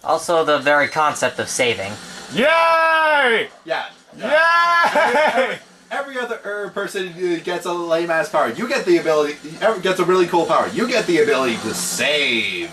Also, the very concept of saving. Yay! Yeah. Yay! Every other person gets a lame-ass power. You get the ability... gets a really cool power. You get the ability to save.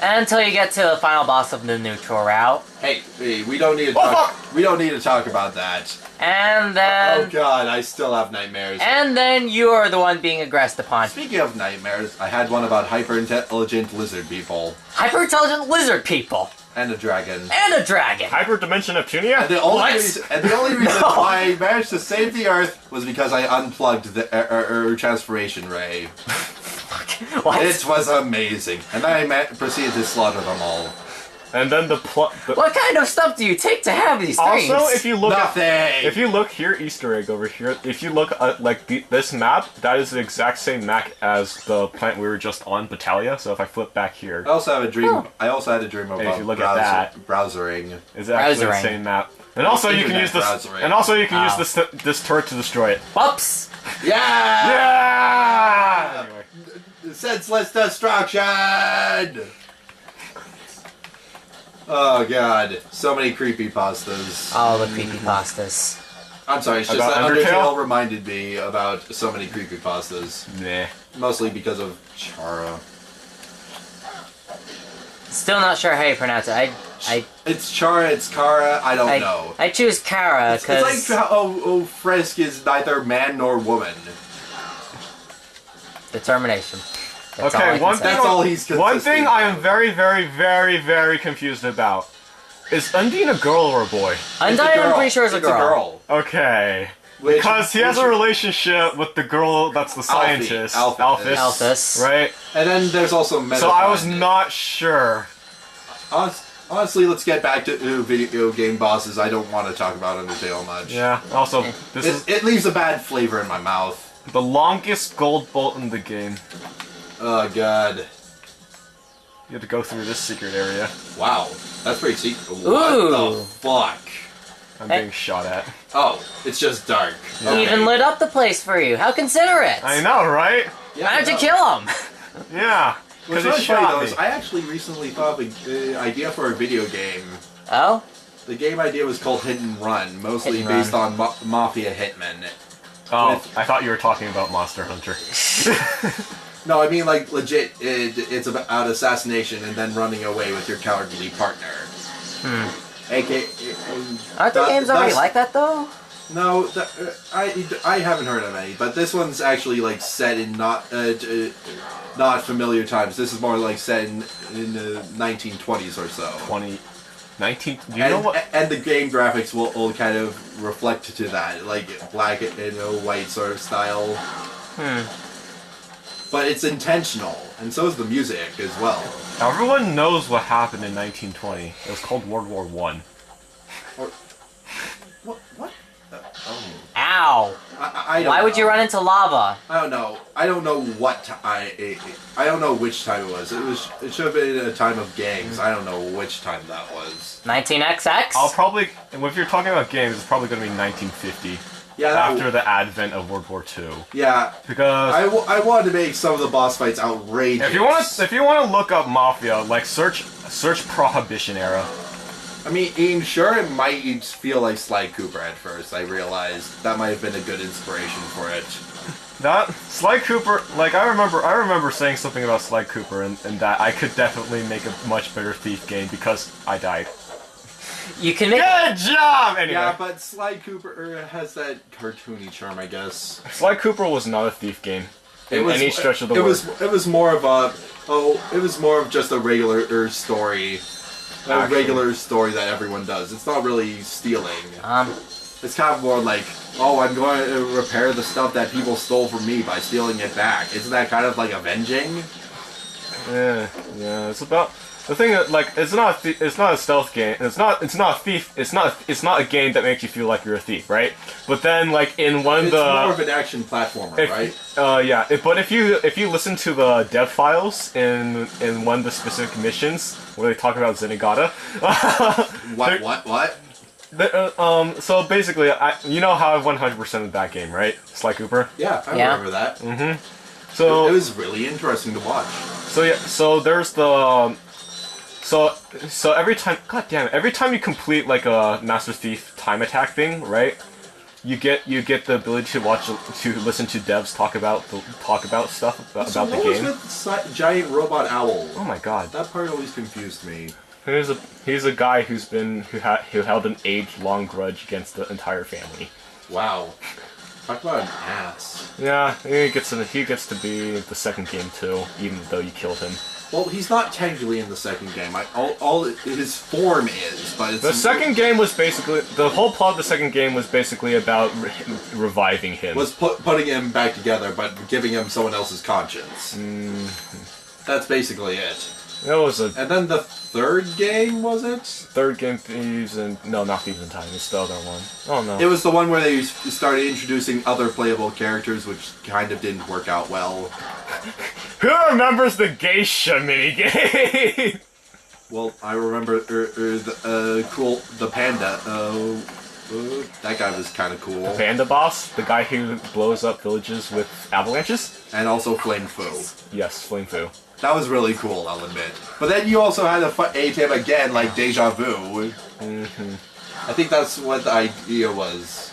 Until you get to the final boss of the neutral route. Hey, we don't need to talk... We don't need to talk about that. And then... Oh god, I still have nightmares. And then you are the one being aggressed upon. Speaking of nightmares, I had one about hyper-intelligent lizard people. Hyper-intelligent lizard people. And a dragon. And a dragon. Hyperdimension Neptunia? And the only reason I managed to save the Earth was because I unplugged the transformation ray. What? It was amazing. And then I proceeded to slaughter them all. And then What kind of stuff do you take to have these things? Also, if you look Nothing! if you look here, Easter egg over here, if you look at like this map, that is the exact same map as the planet we were just on, Battalia. So if I flip back here... I also have a dream. I also had a dream about if you look at that, browsering. It's actually the same map. And also you can use this. And also you can use this turret to destroy it. Whoops! Yeah! Yeah! Anyway. Senseless destruction! Oh god, so many creepypastas. All the creepypastas. I'm sorry, it's just About that Undertale? Undertale reminded me about so many creepypastas. Nah. Mostly because of Chara. Still not sure how you pronounce it. It's Chara, it's Kara, I don't know. I choose Kara It's because... like how Frisk is neither man nor woman. Determination. That's Okay, all I can say. That's all he's consistent One thing I am with. very, very, very, very confused about. Is Undine a girl or a boy? It's Undyne, a girl. I'm pretty sure, is a It's girl. Okay. Because he has a relationship with the girl that's the scientist. Alphys. Right? And then there's also Meta. So I was not sure. Honestly, let's get back to video game bosses. I don't want to talk about Undertale much. Yeah, also, this is It leaves a bad flavor in my mouth. the longest gold bolt in the game. Oh god. You have to go through this secret area. Wow. That's pretty secret. Ooh. What the fuck? I'm being shot at. Oh, it's just dark. He even lit up the place for you. How considerate! I know, right? Yeah, Why don't you I know. kill him? Yeah. What's Because he really funny shot though me. is I actually recently thought of an idea for a video game. Oh? The game idea was called Hit and Run, mostly Hit and based on Mafia Hitman. Oh, I thought you were talking about Monster Hunter. No, I mean like legit. It's about assassination and then running away with your cowardly partner. AKA. Aren't there games already like that, though? No, I haven't heard of any, but this one's actually like set in not familiar times. This is more like set in the 1920s or so. 19? Do you know what? And the game graphics will kind of reflect to that, like black and white sort of style. But it's intentional, and so is the music as well. Everyone knows what happened in 1920. It was called World War I. Or, what? Oh. Ow! I don't Why would know. you run into lava? I don't know. I don't know what I don't know which time it was. It should have been a time of gangs. I don't know which time that was. 19XX? I'll probably, if you're talking about games, it's probably going to be 1950. Yeah. After the advent of World War II. Yeah. Because I wanted to make some of the boss fights outrageous. if you want to look up Mafia, like search Prohibition era. I mean, sure, it might feel like Sly Cooper at first. I realized that might have been a good inspiration for it. That Sly Cooper, like I remember saying something about Sly Cooper and that I could definitely make a much better Thief game because I died. You can make... Good job! Anyway. Yeah, but Sly Cooper has that cartoony charm, I guess. Sly Cooper was not a Thief game. In any stretch of the word. It was more of just a regular story. A regular story that everyone does. It's not really stealing. It's kind of more like, oh, I'm going to repair the stuff that people stole from me by stealing it back. Isn't that kind of like avenging? Yeah. It's about the thing that like it's not a stealth game. It's not a thief. It's not a game that makes you feel like you're a thief, right? But then like in one of the more of an action platformer, right? Yeah. But if you listen to the dev files in one of the specific missions where they talk about Zenigata, What? So basically, you know how I've 100% of that game, right? Sly Cooper. Yeah, I remember that. So it was really interesting to watch. So yeah, so there's the So every time, god damn it, every time you complete like a Master Thief time attack thing, right? You get the ability to listen to devs talk about stuff about the what game. was with giant robot owl? Oh my god, That part always confused me. he's a guy who held an age-long grudge against the entire family. Wow. Talk about an ass. Yeah, he gets to be the second game too, even though you killed him. Well, he's not technically in the second game. All his form is, but it's... The second game was basically... The whole plot of the second game was basically about reviving him. Was putting him back together, but giving him someone else's conscience. That's basically it. It was a... And then the third game, was it? Third game, Thieves and... No, not Thieves in Time. It's the other one. Oh, no. It was the one where they started introducing other playable characters, which kind of didn't work out well. Who remembers the geisha minigame? Well, I remember the panda. That guy was kind of cool. The panda boss? The guy who blows up villages with avalanches? And also Flame Fu. Yes, Flame Fu. That was really cool, I'll admit. But then you also had to fight him again, like Deja Vu. I think that's what the idea was.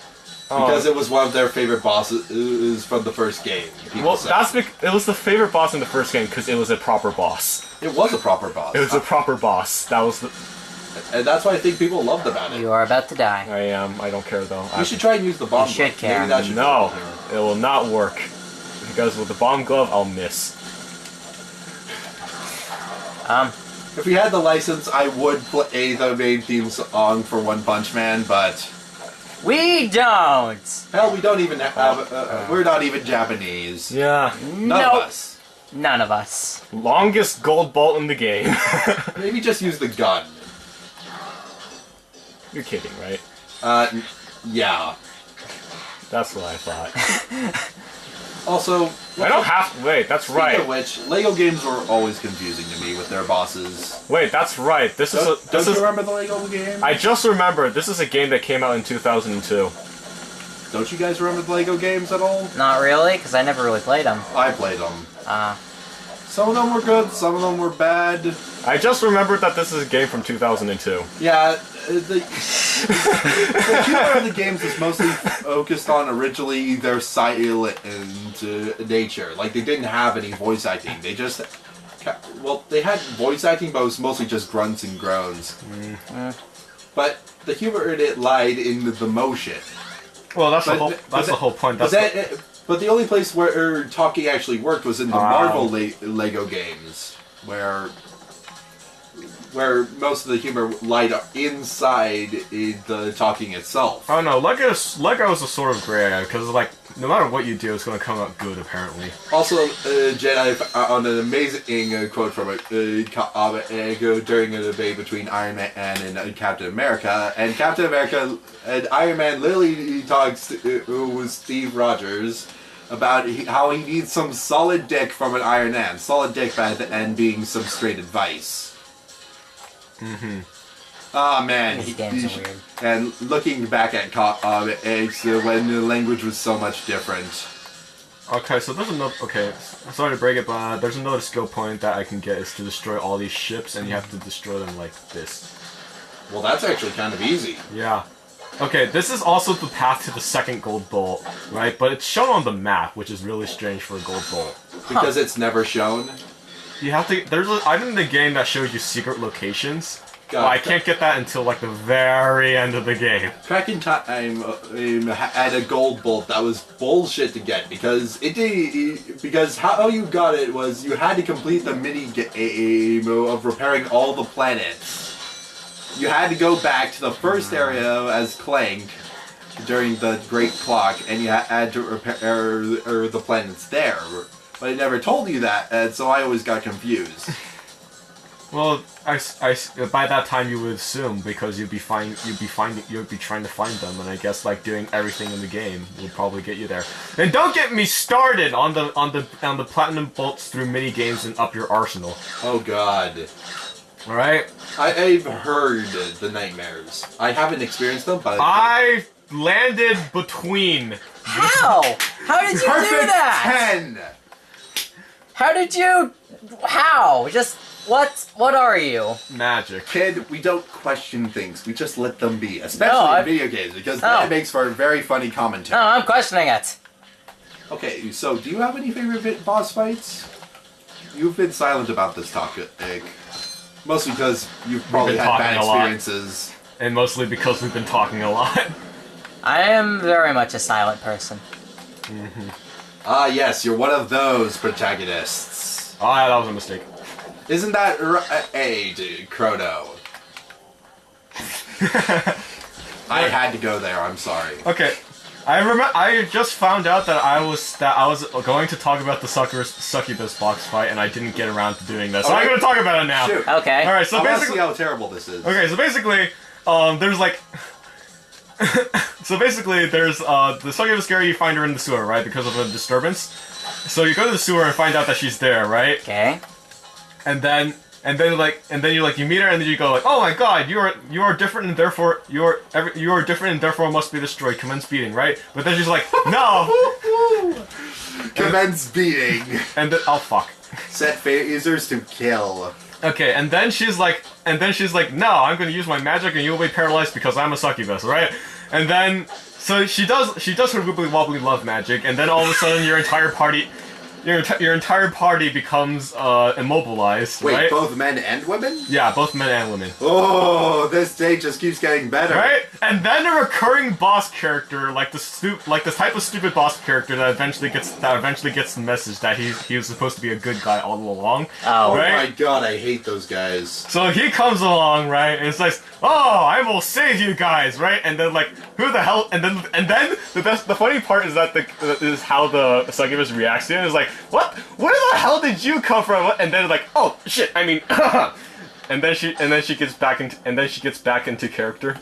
Because it was one of their favorite bosses from the first game. Well, it was the favorite boss in the first game because it was a proper boss. It was a proper boss. It was a proper boss. That was the... And that's what I think people loved about it. You are about to die. I am. I don't care though. You should try and use the bomb You should glove. care. Maybe that should No, it will not work. Because with the bomb glove, I'll miss. If we had the license, I would play the main theme song for One Punch Man, but... We don't! Hell, we don't even have... we're not even Japanese. Yeah. None of us. None of us. Longest gold bolt in the game. Maybe just use the gun. You're kidding, right? Yeah. That's what I thought. Also... I don't have to... Wait, that's right. Speaking of which, Lego games were always confusing to me with their bosses. Wait, that's right. Don't you remember the Lego game? I just remembered. This is a game that came out in 2002. Don't you guys remember the Lego games at all? Not really, because I never really played them. I played them. Ah. Some of them were good, some of them were bad. I just remembered that this is a game from 2002. Yeah, the humor of the games was mostly focused on originally their silent nature. Like, they didn't have any voice acting. They just... Well, they had voice acting, but it was mostly just grunts and groans. But the humor in it lied in the motion. Well, that's the whole point. But the only place where talking actually worked was in the Marvel Lego games, where most of the humor lied inside the talking itself. Oh no, Lego is a sort of gray area because like no matter what you do, it's going to come out good apparently. Also, Jedi on an amazing quote from during a debate between Iron Man and Captain America, and Captain America and Iron Man literally talks with Steve Rogers about how he needs some solid dick from an Iron Man, solid dick by the end being some straight advice. Ah man, These games are weird. And looking back at when the language was so much different. Okay, so there's another. Okay, sorry to break it, but there's another skill point that I can get is to destroy all these ships, and you have to destroy them like this. Well, that's actually kind of easy. Yeah. Okay, this is also the path to the second gold bolt, right? But it's shown on the map, which is really strange for a gold bolt. Because it's never shown. You have to. There's an item in the game that shows you secret locations. Well, I can't get that until like the very end of the game. Crack in Time had a gold bolt that was bullshit to get because because how you got it was you had to complete the mini game of repairing all the planets. You had to go back to the first area as Clank during the Great Clock, and you had to repair the planets there. But it never told you that, and so I always got confused. Well, by that time you would assume because you'd be trying to find them, and I guess like doing everything in the game would probably get you there. And don't get me started on the platinum bolts through mini games and up your arsenal. Oh God. All right. I've heard the nightmares. I haven't experienced them, but I landed between. How? How did you do that? Perfect 10. How did you? How? Just What are you? Magic. Kid, we don't question things. We just let them be. Especially in video games, because that makes for a very funny commentary. No, I'm questioning it. Okay, so do you have any favorite boss fights? You've been silent about this topic. Mostly because you've probably had bad experiences. And mostly because we've been talking a lot. I am very much a silent person. Ah, yes, you're one of those protagonists. Oh, yeah, that was a mistake. Isn't that hey, dude, Chrono? I had to go there. I'm sorry. Okay, I just found out that I was going to talk about the succubus box fight, and I didn't get around to doing this. So I'm going to talk about it now. Shoot. Okay. All right. So I want to basically, see how terrible this is. okay. So basically, there's like. So basically, there's the succubus girl. You find her in the sewer, right? Because of a disturbance. So you go to the sewer and find out that she's there, right? Okay. And then you meet her, and then you go like, oh my god, you are different, and therefore you are different, and therefore must be destroyed. Commence beating, right? But then she's like, no. Commence beating. And then, oh fuck. Set phasers to kill. Okay, and then she's like, no, I'm gonna use my magic, and you'll be paralyzed because I'm a succubus, right? And then, so she does her wibbly wobbly love magic, and then all of a sudden your entire party becomes immobilized. Wait, right? both men and women? Yeah, both men and women. Oh, this day just keeps getting better. Right? And then a recurring boss character, like the type of stupid boss character that eventually gets the message that he was supposed to be a good guy all along. Oh, right? My god, I hate those guys. So he comes along, right, and it's like, oh, I will save you guys, right? And then like, who the hell? And then the funny part is that is how the succubus reacts to it. It's like, what? Where the hell did you come from? And then like, oh shit, I mean, and then she gets back into character.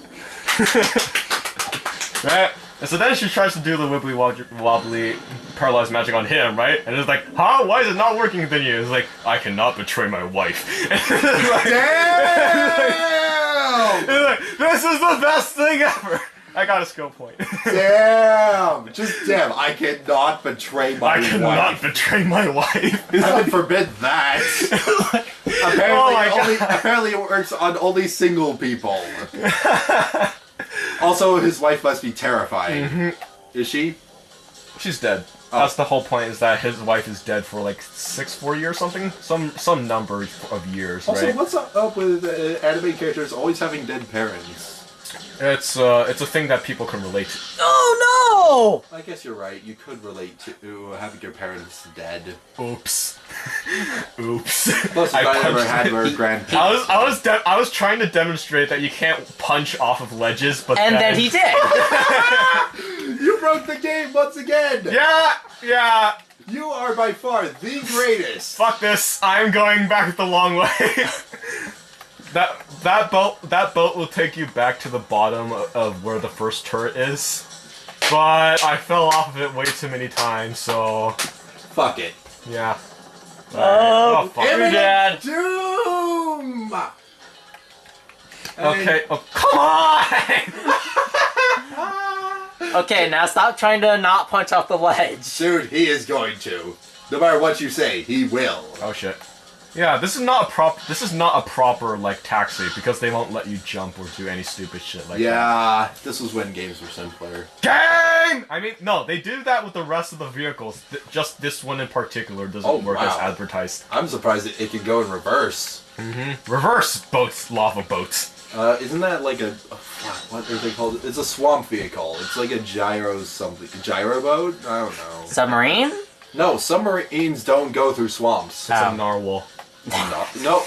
Right? And so then she tries to do the wibbly wobbly paralyzed magic on him, right? And it's like, huh? Why is it not working then you? It's like, I cannot betray my wife. Like, Damn! It's like, this is the best thing ever! I got a skill point. Damn! Just damn, I cannot betray my wife. I cannot betray my wife. Heaven forbid that. Apparently it works on only single people. Also, his wife must be terrifying. Is she? She's dead. Oh. That's the whole point, is that his wife is dead for like 4 years or something? Some number of years, Also, right? what's up with anime characters always having dead parents? It's a thing that people can relate to. Oh I guess you're right. You could relate to having your parents dead. Oops. Oops. Plus, if I ever had her grandparents. I was trying to demonstrate that you can't punch off of ledges, but no! And then he did! You broke the game once again! Yeah! You are by far the greatest! Fuck this, I'm going back the long way. That boat will take you back to the bottom of where the first turret is. But I fell off of it way too many times, so... Fuck it. Yeah. Oh, fuck. Imminent Dad! Doom! Okay, oh, come on! Okay, now stop trying to not punch off the ledge. Dude, he is going to. No matter what you say, he will. Oh shit. Yeah, this is not a proper like taxi, because they won't let you jump or do any stupid shit like that. Yeah, this was when games were simpler. Game! I mean, no, they do that with the rest of the vehicles. Just this one in particular doesn't work as advertised. I'm surprised that it can go in reverse. Reverse boats, lava boats. Isn't that like a what are they called? It's a swamp vehicle. It's like a gyro something. Gyro boat? I don't know. Submarine? No, submarines don't go through swamps. It's a narwhal. No,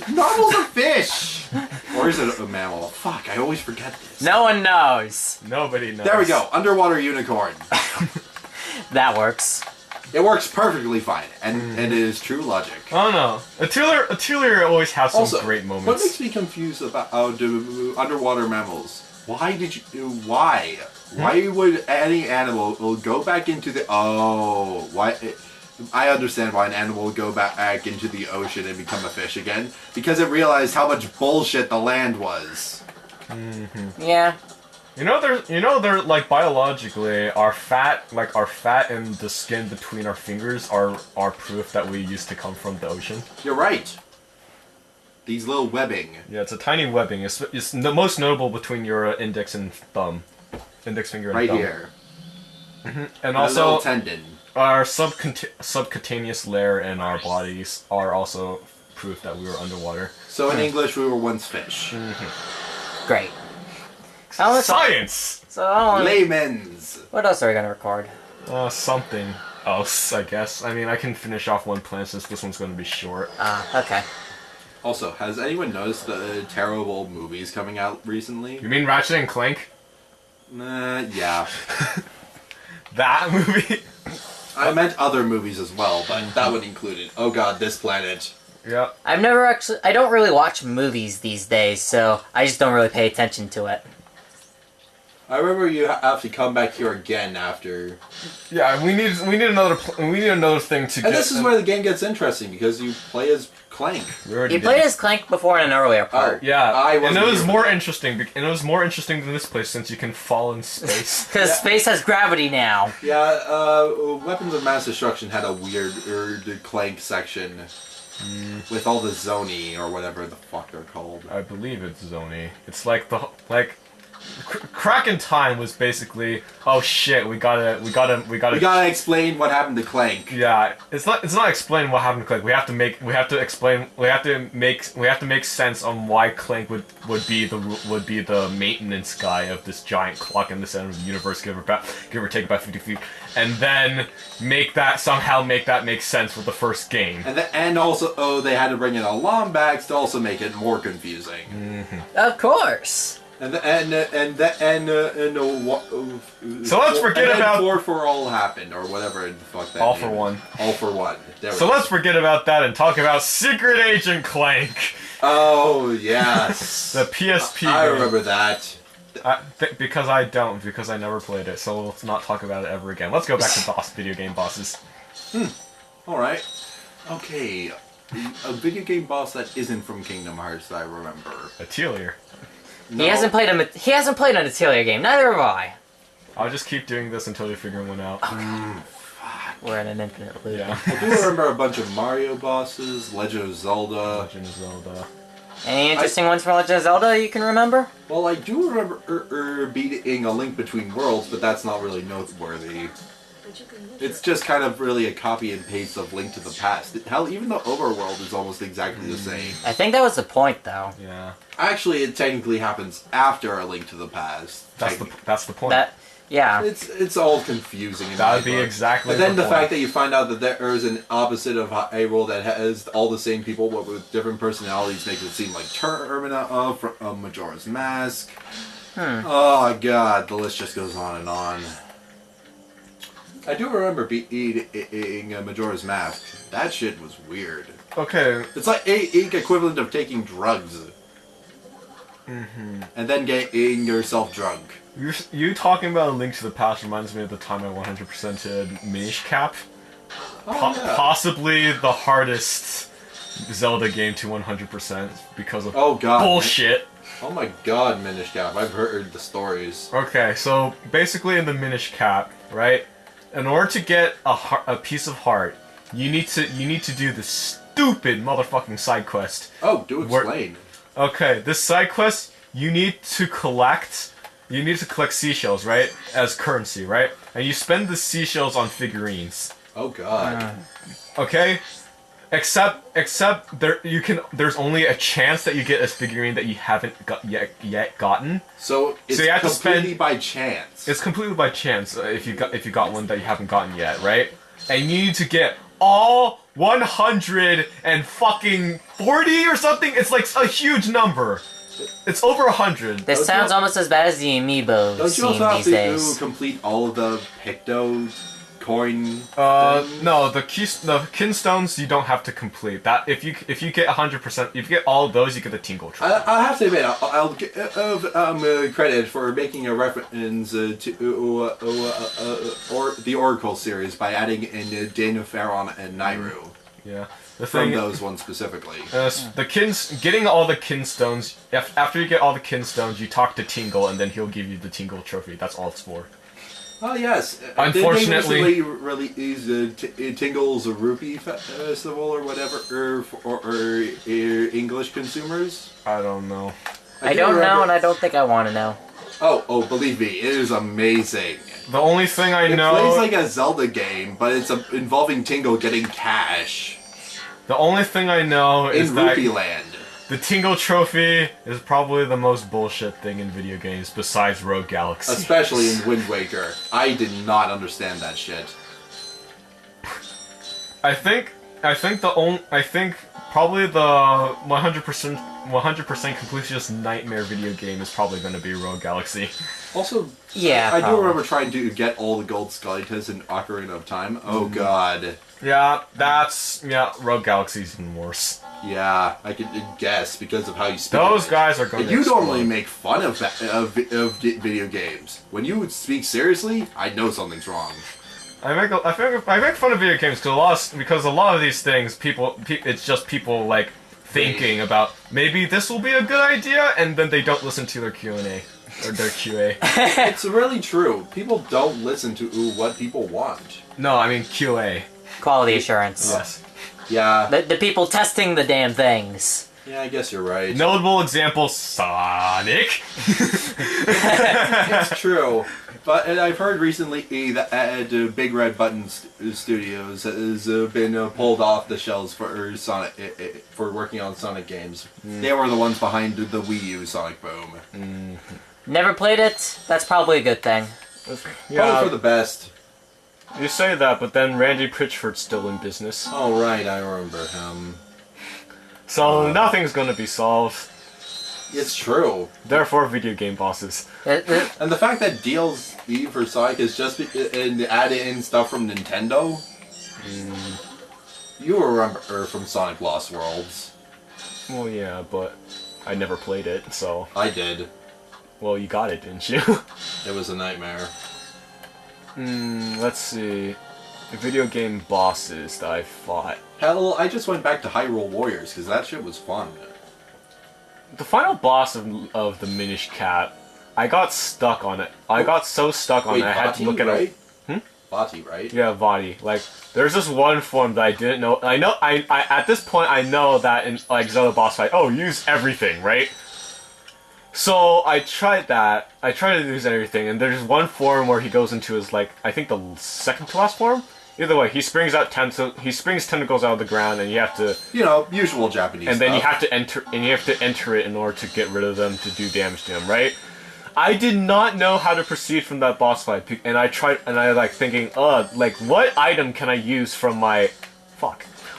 narwhal's a fish! Or is it a mammal? Fuck, I always forget this. No one knows. Nobody knows. There we go, underwater unicorn. That works. It works perfectly fine, and it is true logic. Oh no. Atelier always has some great moments. What makes me confused about underwater mammals? Why did you... Why? Why would any animal will go back into the... Oh, why... I understand why an animal will go back into the ocean and become a fish again. Because it realized how much bullshit the land was. Yeah. They're like biologically, our fat and the skin between our fingers are proof that we used to come from the ocean. You're right. these little webbing. Yeah, it's a tiny webbing. It's the most notable between your index and thumb. Index finger and Right thumb. here. And A also, little tendon. our subcutaneous layer in our bodies are also proof that we were underwater. So in English, we were once fish. Great. Oh, Science! So, I don't Layman's. what else are we gonna record? Something else, I guess. I mean, I can finish off one plan since this one's going to be short. Okay. Also, has anyone noticed the terrible movies coming out recently? You mean Ratchet and Clank? Yeah. That movie? I meant other movies as well, but that one included. Oh god, This Planet. Yeah. I don't really watch movies these days, so I just don't really pay attention to it. I remember you have to come back here again after. Yeah, we need another thing to get. And this is where the game gets interesting because you play as Clank. You played as Clank before in an earlier part. Yeah, I and wasn't it was here more for that. interesting. And it was more interesting than this place since you can fall in space. Because space has gravity now. Yeah, Weapons of Mass Destruction had a weird Clank section with all the Zoni or whatever the fuck they're called. I believe it's Zoni. It's like Crack in Time was basically, oh shit, we gotta. We gotta explain what happened to Clank. Yeah, it's not explaining what happened to Clank. We have to make sense on why Clank would be the maintenance guy of this giant clock in the center of the universe, give or take about 50 feet, and then somehow make that make sense with the first game. And also, they had to bring in a Lombax to also make it more confusing. Of course. So let's forget about 4 for All happened or whatever the fuck that. All name for is. One. All for One. There we So go. let's forget about that and talk about Secret Agent Clank, Oh yes. the PSP. I game. remember that. Because I never played it. So let's not talk about it ever again. Let's go back to video game bosses. All right. Okay. A video game boss that isn't from Kingdom Hearts that I remember. Atelier. No. He hasn't played an Atelier game. Neither have I. I'll just keep doing this until you figure one out. We're in an infinite loop. Yeah. I do remember a bunch of Mario bosses, Legend of Zelda. Legend of Zelda. Any interesting ones for Legend of Zelda you can remember? Well, I do remember beating A Link Between Worlds, but that's not really noteworthy. It's just kind of really a copy and paste of Link to the Past. Hell, even the overworld is almost exactly the same. I think that was the point, though. Yeah. Actually, it technically happens after A Link to the Past. That's the point. Yeah. It's all confusing. In That my would be book. exactly. But then the point. fact that you find out that there is an opposite of Hyrule that has all the same people but with different personalities makes it seem like Termina from Majora's Mask. Oh god, the list just goes on and on. I do remember beating Majora's Mask. That shit was weird. Okay. It's like a equivalent of taking drugs. And then getting yourself drunk. You talking about A Link to the Past reminds me of the time I 100%ed Minish Cap. Yeah. Possibly the hardest Zelda game to 100% because of Oh god. bullshit. Oh my god, Minish Cap. I've heard the stories. Okay, so basically in the Minish Cap, right? In order to get a piece of heart, you need to do this stupid motherfucking side quest. Oh, do explain. Okay, this side quest, you need to collect seashells, right? As currency, right? And you spend the seashells on figurines. Oh god. Okay? Except there's only a chance that you get a figurine that you haven't yet gotten. So it's you have to completely spend- by chance. It's completely by chance if you got one that you haven't gotten yet, right? And you need to get all 140 or something. It's like a huge number. It's over 100. This Don't sounds you- almost as bad as the amiibo Don't you scene also have these to days. complete all of the Picto coin? No, the kinstones you don't have to complete. That if you get 100%, if you get all of those, you get the Tingle Trophy. I have to admit, I'll give credit for making a reference to the Oracle series by adding in Danaferon and Nairu. Yeah. The From thing, those ones specifically. getting all the kinstones. After you get all the kinstones, you talk to Tingle, and then he'll give you the Tingle Trophy. That's all it's for. Oh yes. Unfortunately, they recently released Tingle's Rupee Festival or whatever, or English consumers. I don't know. I don't know, and I don't think I want to know. Oh, believe me, it is amazing. The only thing I know... It plays like a Zelda game, but it's involving Tingle getting cash. The only thing I know is that... In Rupee Land. The Tingle Trophy is probably the most bullshit thing in video games besides Rogue Galaxy. Especially in Wind Waker. I did not understand that shit. I think probably the 100% completionist nightmare video game is probably going to be Rogue Galaxy. Also, yeah, I do remember trying to get all the gold skeletons in Ocarina of Time. Oh god. Yeah, Rogue Galaxy's even worse. Yeah, I could guess because of how you speak. Those guys are going to You explode. normally make fun of video games. When you speak seriously, I know something's wrong. I make fun of video games because a lot of these things, it's just people like thinking about maybe this will be a good idea, and then they don't listen to their Q&A or their QA. It's really true. People don't listen to what people want. No, I mean QA. Quality assurance. Yes. Yeah. The people testing the damn things. Yeah, I guess you're right. Notable example: Sonic. It's true. But I've heard recently that Big Red Button Studios has been pulled off the shelves for Sonic for working on Sonic games. They were the ones behind the Wii U Sonic Boom. Never played it. That's probably a good thing. Probably for the best. You say that, but then Randy Pitchford's still in business. Oh right, I remember him. So nothing's gonna be solved. It's true. Therefore, video game bosses. And the fact that DLC for Sonic is just and add in stuff from Nintendo. You remember from Sonic Lost Worlds. Well, yeah, but I never played it, so... I did. Well, you got it, didn't you? It was a nightmare. Let's see. The video game bosses that I fought. Hell, I just went back to Hyrule Warriors, because that shit was fun. The final boss of the Minish Cap, I got stuck on it. I got so stuck on it, I had to look at right? it. Vati, right? Yeah, Vati. Like, there's this one form that I didn't know. I at this point, I know that in, like, Zelda boss fight, use everything, right? So, I tried that. I tried to use everything, and there's one form where he goes into his, like, I think the second to last form? Either way, he springs tentacles out of the ground, and you have to... You know, usual Japanese and then stuff. you have to enter it in order to get rid of them, to do damage to them, right? I did not know how to proceed from that boss fight, and I like thinking, like, what item can I use from my...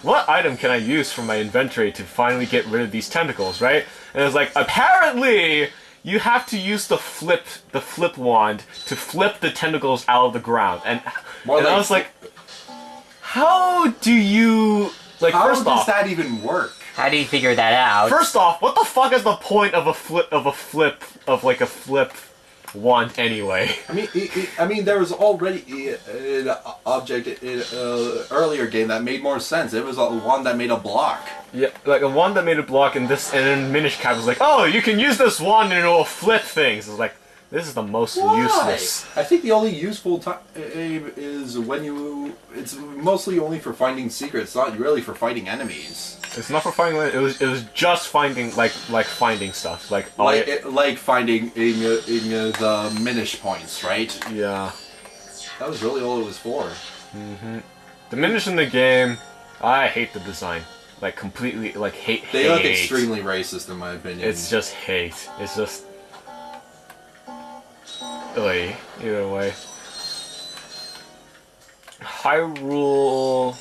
What item can I use from my inventory to finally get rid of these tentacles, right? And it was like, apparently, you have to use the flip wand to flip the tentacles out of the ground, and I was like, how do you... Like, how first does off, that even work? How do you figure that out? First off, what the fuck is the point of a flip wand anyway? I mean, there was already an object in an earlier game that made more sense. It was a wand that made a block. Yeah, like a wand that made a block, and then Minish Cap was like, oh, you can use this wand and it'll flip things. It's like, this is the most useless. I think the only useful time is when it's mostly only for finding secrets, not really for fighting enemies. It's not for finding. It was just finding like finding stuff like finding in the Minish points, right? Yeah. That was really all it was for. The Minish in the game, I hate the design. Like completely, like hate. They look extremely racist in my opinion. It's just hate. It's just. Either way. Hyrule...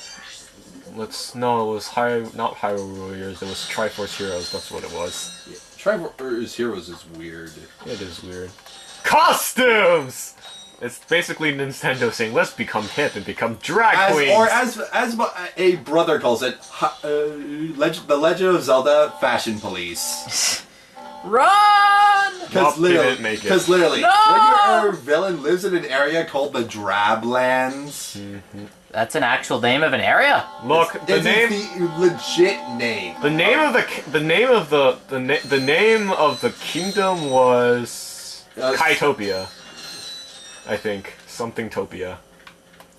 it was not Hyrule Warriors, it was Triforce Heroes, that's what it was. Yeah. Triforce Heroes is weird. It is weird. Costumes! It's basically Nintendo saying, let's become hip and become drag queens! Or as a brother calls it, the Legend of Zelda Fashion Police. Run! Because literally, no! when your villain lives in an area called the Drablands. That's an actual name of an area. Look, the name, the legit name. The name of the kingdom was Kaitopia. I think. Something Topia.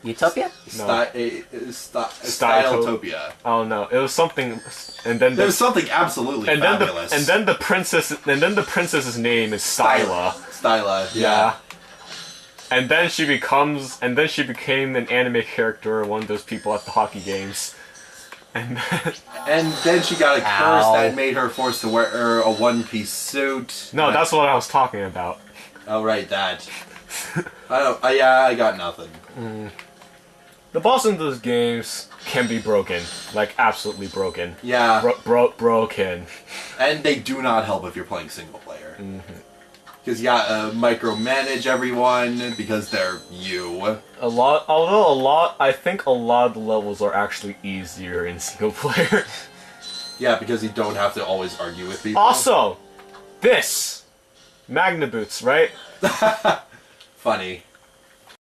Utopia? No. Styletopia. Oh no, it was something, and then There's something absolutely fabulous. and then the princess's name is Styla. Styla, yeah. And then she became an anime character, one of those people at the hockey games. And then she got a curse that made her forced to wear a one-piece suit. No, that's what I was talking about. Oh right, that. I got nothing. The boss in those games can be broken, like absolutely broken. Yeah. Broken. And they do not help if you're playing single player. Because you gotta micromanage everyone because they're you. I think a lot of the levels are actually easier in single player. Yeah, because you don't have to always argue with people. Also, this Magna Boots, right? Funny.